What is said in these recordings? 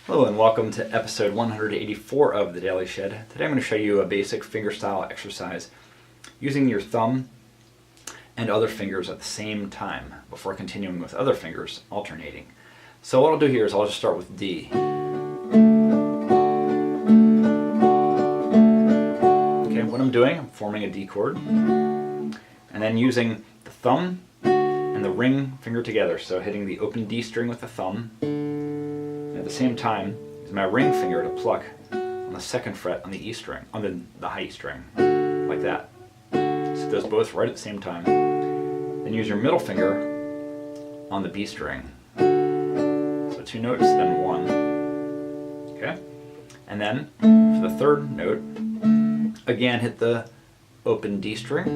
Hello and welcome to episode 184 of the Daily Shed. Today I'm going to show you a basic fingerstyle exercise using your thumb and other fingers at the same time before continuing with other fingers alternating. So what I'll do here is I'll just start with D. Okay, what I'm doing, I'm forming a D chord and then using the thumb and the ring finger together, so hitting the open D string with the thumb. At the same time, use my ring finger to pluck on the second fret on the E string, on the high E string, like that. So those both right at the same time. Then use your middle finger on the B string. So 2 notes, then 1. Okay? And then for the third note, again hit the open D string,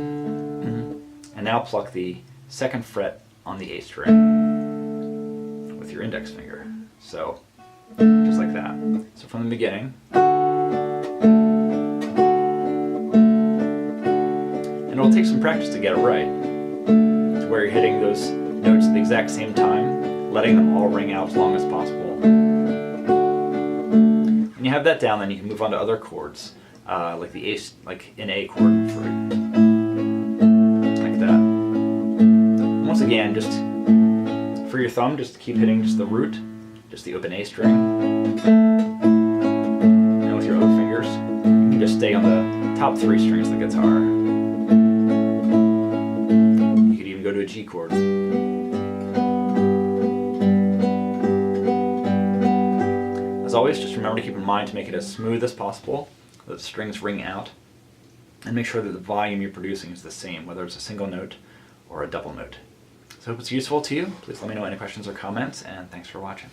and now pluck the second fret on the A string with your index finger. So just like that. So from the beginning, and it'll take some practice to get it right, to where you're hitting those notes at the exact same time, letting them all ring out as long as possible. When you have that down, then you can move on to other chords, like the A, like an A chord, like that. And once again, just for your thumb, just keep hitting just the root. Just the open A string. And with your other fingers, you can just stay on the top 3 strings of the guitar. You could even go to a G chord. As always, just remember to keep in mind to make it as smooth as possible, so that the strings ring out, and make sure that the volume you're producing is the same, whether it's a single note or a double note. So I hope it's useful to you. Please let me know any questions or comments, and thanks for watching.